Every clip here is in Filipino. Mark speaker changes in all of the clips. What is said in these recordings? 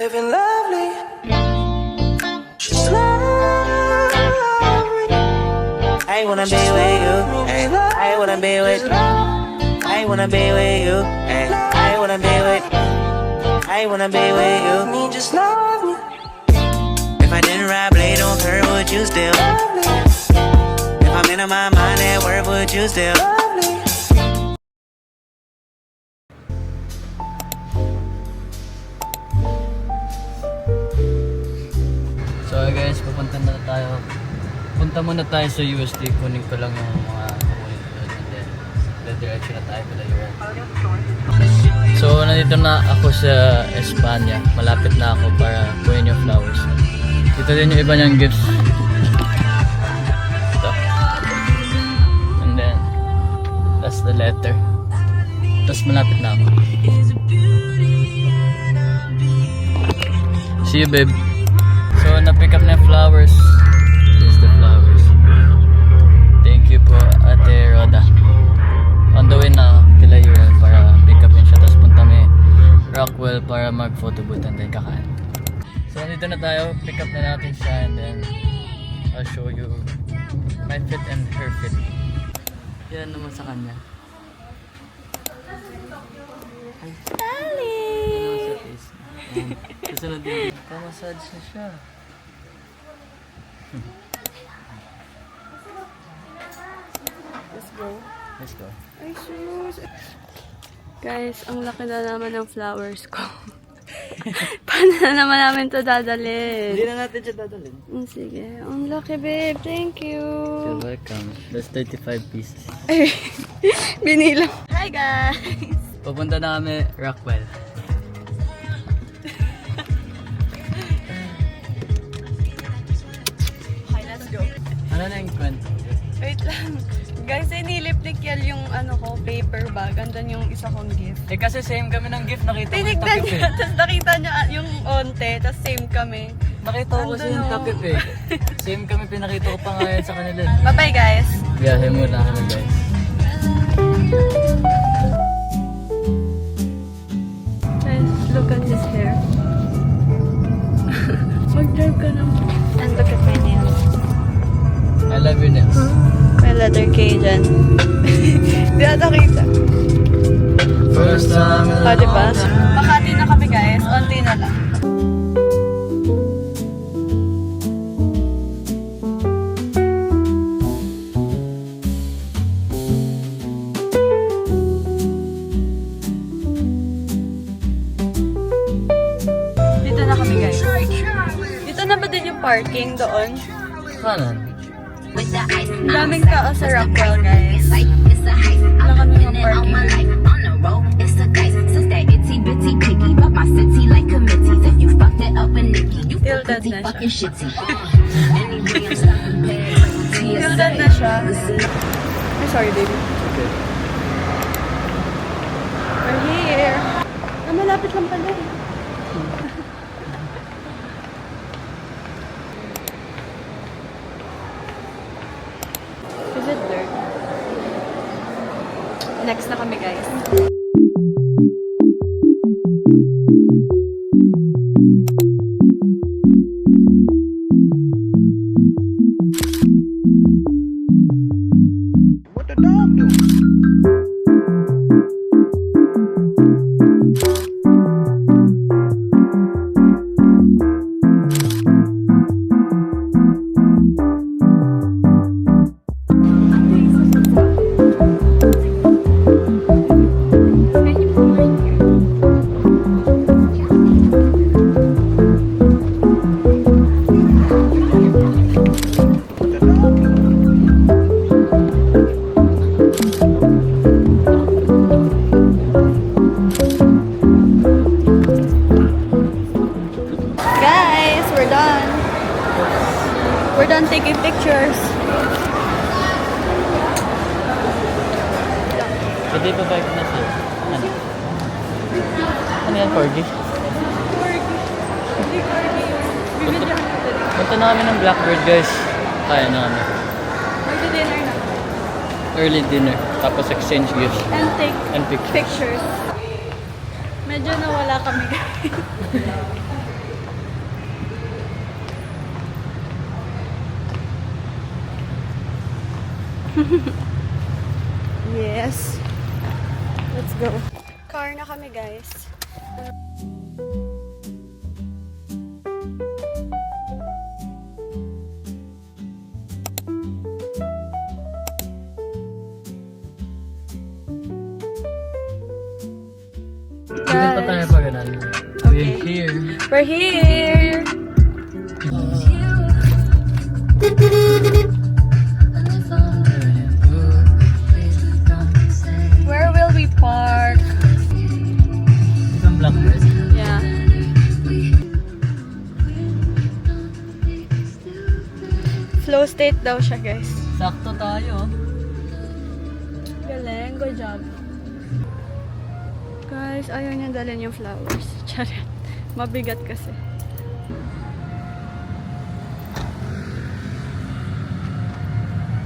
Speaker 1: Living lovely, just lovely. I wanna be with you, ay. I wanna be with. I wanna be with you, ay. I wanna be with. I wanna be with you. Me, just love me. If I didn't ride blade on curve, would you still love me? If I'm in my mind at work, would you still love me?
Speaker 2: So guys, punta muna tayo sa USD. Kunin ko lang yung mga kukunin ko doon, and then diretso na tayo pala yun. So nandito na ako sa Espanya. Malapit na ako para kunin yung flowers. Dito din yung iba niyang gifts. Ito. And then that's the letter. Tapos malapit na ako. See you, babe. So, na-pick up na yung flowers. This is the flowers. Thank you po, Ate Roda. On the way na kila Yuel para pick upin siya. Tapos punta may Rockwell para mag-photo booth and then kakain. So, nandito na tayo. Pick up na natin siya and then I'll show you my fit and her fit. Yan naman sa kanya. Ay.
Speaker 3: Ali!
Speaker 2: Ano sa face? Susunod din. Kamassage na siya.
Speaker 3: Let's go.
Speaker 2: Let's go.
Speaker 3: Ay, shoes. Guys, ang laki na naman ng flowers ko. Paano na naman namin ito dadalhin?
Speaker 2: Hindi na natin siya dadalhin.
Speaker 3: Sige. Ang laki, babe. Thank you.
Speaker 2: You're welcome. That's 35 pieces.
Speaker 3: Ay, binilang. Hi, guys.
Speaker 2: Pupunta na kami Rockwell.
Speaker 3: Okay, let's go.
Speaker 2: Ano na yung kwento?
Speaker 3: Wait lang. Guys, inilip ni Kiel yung paper bag. Andun yung isa kong gift.
Speaker 2: Eh kasi same kami ng gift. Nakita ko yung
Speaker 3: Tinignan
Speaker 2: takip
Speaker 3: niya,
Speaker 2: eh.
Speaker 3: tapos nakita niya yung onte, tapos same kami.
Speaker 2: Nakita ko kasi yung takip eh. Same kami, pinakita ko pa nga yan sa kanila.
Speaker 3: Bye-bye, guys.
Speaker 2: Biyahe muna kami guys.
Speaker 3: Guys, look at his hair. Mag-drive ka naman. And look at my nails.
Speaker 2: I love your nails.
Speaker 3: May letter K dyan. Di ata kita.
Speaker 2: First time in
Speaker 3: O, diba? Makati na kami, guys. Onti na lang. Dito na kami, guys. Dito na ba din yung parking doon?
Speaker 2: Kanan.
Speaker 3: Ang daming tao sa Rockwell, guys. Wala kami ng parking. Tilted na siya. Tilted na siya. Ay, sorry, baby.
Speaker 2: Okay.
Speaker 3: We're here. Malapit lang pala eh. Is it dirt? Next na kami, guys.
Speaker 1: What the dog do?
Speaker 3: Guys, we're done. We're done taking pictures.
Speaker 2: Pwede pa ba na sir? Ano? Ano yan, Corgi? Punta na kami ng Blackbird guys. Kaya na kami.
Speaker 3: Magdi-dinner na.
Speaker 2: Early dinner. Tapos exchange gifts.
Speaker 3: And take
Speaker 2: And pictures.
Speaker 3: pictures. Medyo nawala kami, guys. Yes. Let's go. Car na kami, guys.
Speaker 2: Tignan pa tayo pa ganun. We're here.
Speaker 3: We're here! Where will we park?
Speaker 2: Itong Blackbird.
Speaker 3: Yeah. Flow state daw siya, guys.
Speaker 2: Sakto tayo.
Speaker 3: Galing, good job. Guys, ayaw niya dalhin yung flowers. Charet. Mabigat kasi.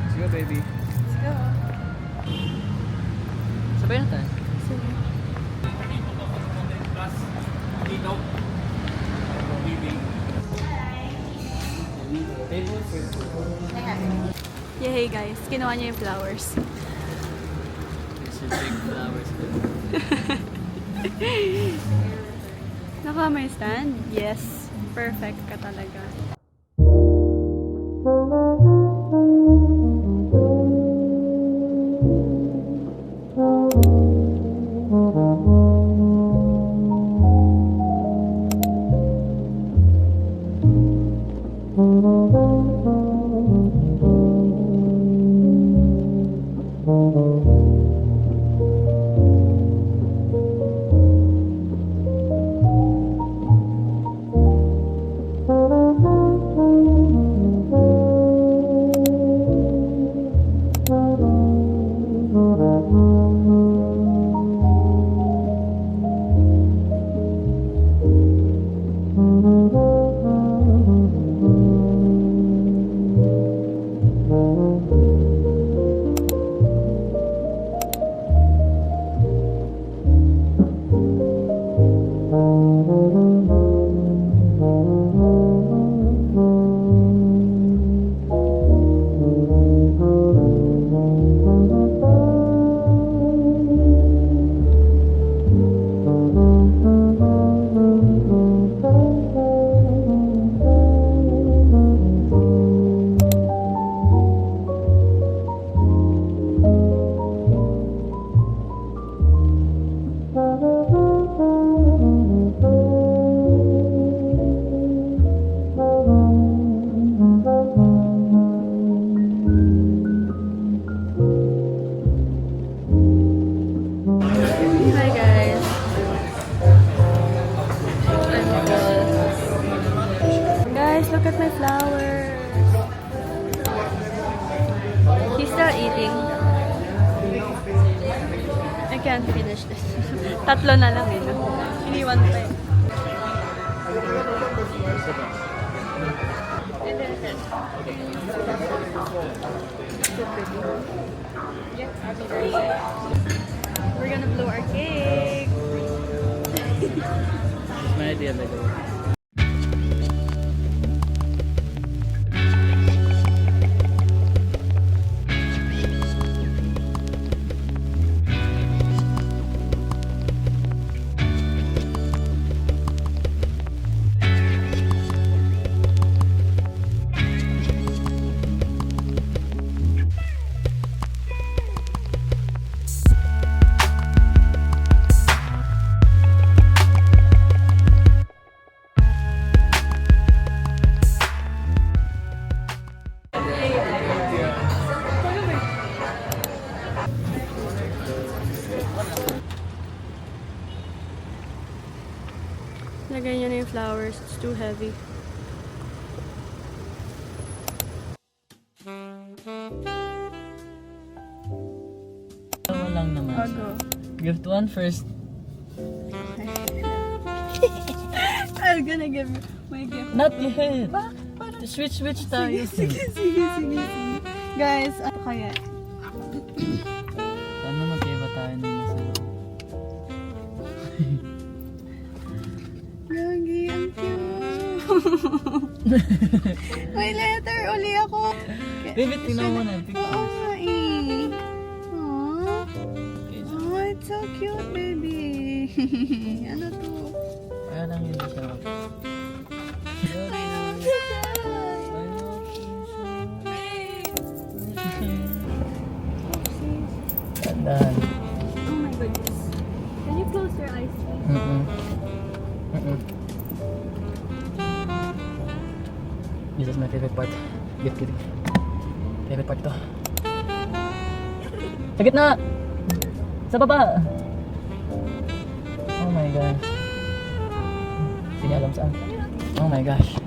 Speaker 2: Let's go, baby.
Speaker 3: Let's go.
Speaker 2: Sabay na tayo.
Speaker 3: Sige. Yay, guys. Kinuha niya yung flowers.
Speaker 2: There's a big flowers there.
Speaker 3: Naka may stand? Yes. Perfect ka talaga. Hi guys. Guys, look at my flowers. He's still eating. I can't finish this. Tatlo na lang eh. Iniwan pa eh. We're gonna blow our cake.
Speaker 2: That's my idea, by the way.
Speaker 3: Lagay niyo na yung flowers. It's too heavy.
Speaker 2: Tama lang naman.
Speaker 3: Bago.
Speaker 2: Gift one first.
Speaker 3: I'm gonna give you my gift.
Speaker 2: Not yet. Switch tayo.
Speaker 3: Sige. Guys, ano kaya?
Speaker 2: Sana magkaiba tayo ng masaya.
Speaker 3: Gagi, ang cute. May letter uli ako.
Speaker 2: Baby, tingnan mo na.
Speaker 3: Oo nga eh. cute, baby. Ano to?
Speaker 2: Kaya lang hindi siya. Tandaan.
Speaker 3: Oh my goodness. Can you close your eyes, please?
Speaker 2: This is my favorite part. Git. Favorite part to. Sa gitna! Sa baba! Oh my gosh. Hindi niya alam saan. Oh my gosh.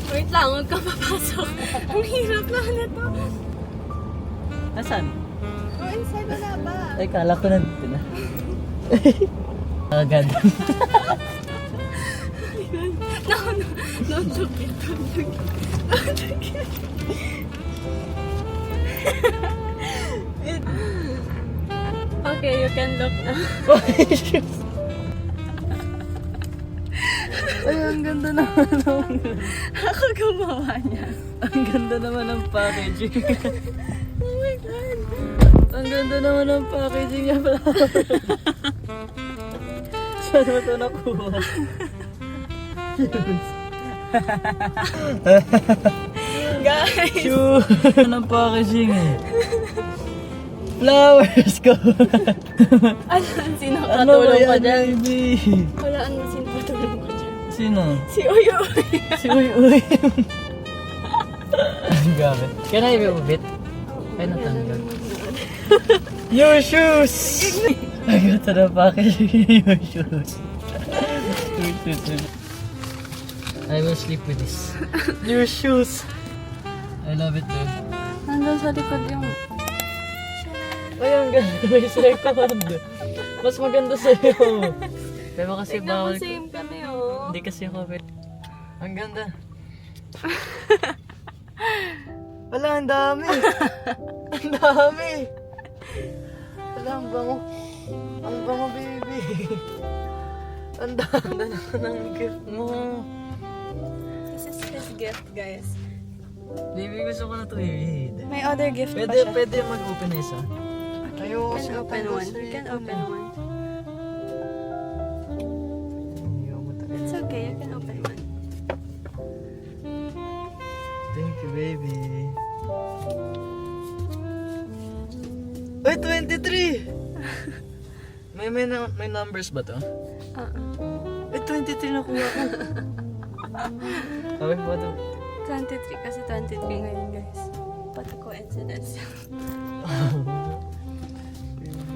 Speaker 3: Wait lang, huwag kang papasok. Ang hirap na nito.
Speaker 2: Nasaan?
Speaker 3: Oh, inside wala ba?
Speaker 2: Ay, kala ko na dito na. Agad.
Speaker 3: No, don't look it. Don't look it. Don't look it. Okay, you can look now.
Speaker 2: Ay, ang ganda naman.
Speaker 3: Ako gumawa niya.
Speaker 2: Ang ganda naman ng packaging.
Speaker 3: Oh my God.
Speaker 2: Ang ganda naman ng packaging niya pala. Saan mo ito nakuha?
Speaker 3: Guys!
Speaker 2: Sure! Ang packaging eh. Flowers ko!
Speaker 3: Ano, sino
Speaker 2: Ano ba
Speaker 3: katulong pa
Speaker 2: yan,
Speaker 3: dyan?
Speaker 2: baby?
Speaker 3: Wala, ano, sino katulong pa dyan?
Speaker 2: Sino?
Speaker 3: Si Uy-Uy.
Speaker 2: Si Uy-Uy. Ang gabi. Can I remove it? Ay, natanggal. Your shoes! Ay, ito na packaging. Your shoes. Your shoes. I will sleep with this. Your shoes! I love it, dude.
Speaker 3: Nandun sa likod yung...
Speaker 2: Ay, ang ganda. May second. Mas maganda sa'yo. Pero kasi
Speaker 3: Tignan mo,
Speaker 2: bawal.
Speaker 3: same kami, oh.
Speaker 2: Hindi kasi ako wait. Ang ganda. Wala, ang dami. Ang dami. Wala, ang bango. Ang bango, baby. Ang dami na ng gift mo.
Speaker 3: This is his gift, guys.
Speaker 2: Baby, gusto ko na ito i-read.
Speaker 3: May other gift pa siya.
Speaker 2: Pwede mag-open na isa. Ayoko
Speaker 3: You can open one. You can open one. It's okay, you can open one.
Speaker 2: Thank you, baby. Ay, 23! May numbers ba to? Ay, 23 na kuha ko. Sabi ba to?
Speaker 3: 23 kasi 23 ngayon, guys. Pati coincidence.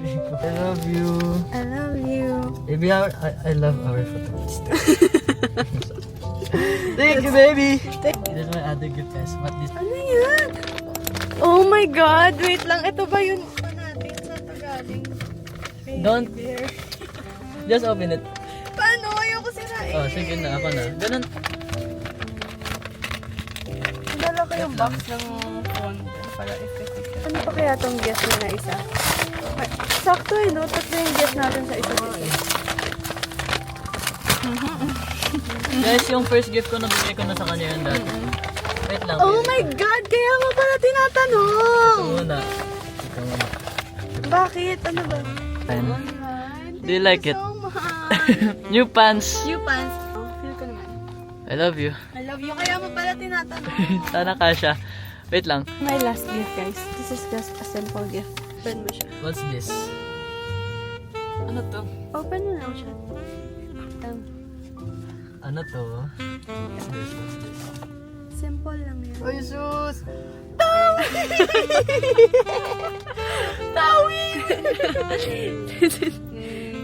Speaker 2: I love you.
Speaker 3: I love you.
Speaker 2: Baby, I love our photos. Thank you, baby. This is my other gift, guys. What this?
Speaker 3: Ano yan? Oh my God! Wait lang, ito ba yun pa natin? Saan ito galing?
Speaker 2: Don't.
Speaker 3: Bear.
Speaker 2: Just open it.
Speaker 3: Paano? Ayoko sirain.
Speaker 2: Oh, sige na. Ako na. Ganun.
Speaker 3: Dala ko yung box ng phone para effective. Ano pa kaya tong gift niya na isa? Ay, sakto eh, no? Tatlo yung gift natin sa isa't isa.
Speaker 2: Guys, yung first gift ko, nabigay ko na sa kanya yung dati. Wait lang.
Speaker 3: Oh
Speaker 2: baby.
Speaker 3: my God! Kaya mo pala tinatanong!
Speaker 2: Ito muna. Ito muna.
Speaker 3: Bakit? Ano ba?
Speaker 2: Fine.
Speaker 3: Alright.
Speaker 2: Do you like it?
Speaker 3: So much.
Speaker 2: New pants.
Speaker 3: You pants. Oh, feel ko naman.
Speaker 2: I love you.
Speaker 3: I love you. Kaya mo pala tinatanong.
Speaker 2: Sana kasha. Wait lang.
Speaker 3: My last gift, guys. This is just a simple gift. Open mo siya.
Speaker 2: What's this? Ano to?
Speaker 3: Open mo na siya.
Speaker 2: Ano to? What's this? What's this?
Speaker 3: Simple lang yan.
Speaker 2: Ay, sus!
Speaker 3: Tawi!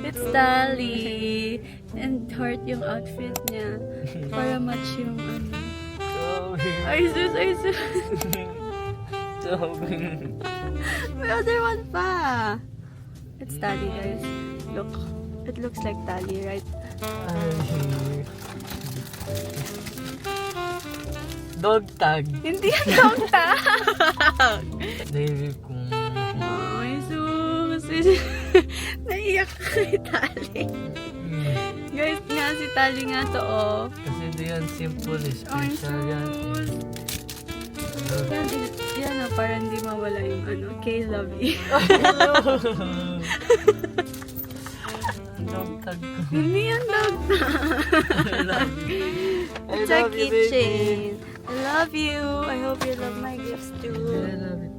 Speaker 3: It's Tali. And heart yung outfit niya. Para match yung ano. Ay, sus! Ay, sus! May other one pa. It's Tali, guys. Look. It looks like Tali, right?
Speaker 2: Dog tag.
Speaker 3: Hindi yan dog tag!
Speaker 2: Baby kung...
Speaker 3: Ay, sus! Naiyak ka kay Tali. Guys, nga si Tali nga to, oh.
Speaker 2: Kasi hindi yan simple, special yan.
Speaker 3: Yan, oh, para hindi mawala yung ano, K-Love you.
Speaker 2: Dog tag ko.
Speaker 3: Hindi yan dog.
Speaker 2: I love you. I
Speaker 3: It's a
Speaker 2: love you, baby.
Speaker 3: keychain. I love you. I hope you love my gifts
Speaker 2: I
Speaker 3: too.
Speaker 2: love it.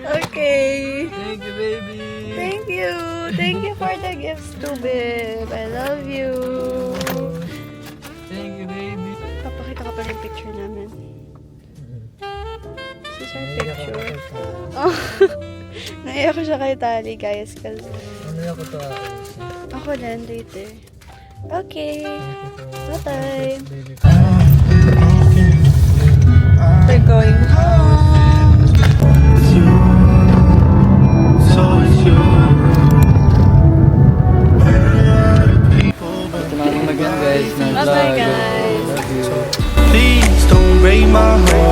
Speaker 3: Okay.
Speaker 2: Thank you, baby.
Speaker 3: Thank you. Thank you for the gifts too, babe. I love you.
Speaker 2: Thank you, baby.
Speaker 3: Papakita ka pa ng picture namin. This is our picture. Oh. Naiyak ko siya kay Tali, guys. Kasi
Speaker 2: Ano yung ko to?
Speaker 3: ako din later. Okay. Bye-bye.
Speaker 2: Baby.
Speaker 3: We're going home.
Speaker 2: Ito na naman again, guys.
Speaker 3: Bye-bye, guys.
Speaker 2: Love you.
Speaker 4: Please don't break my heart.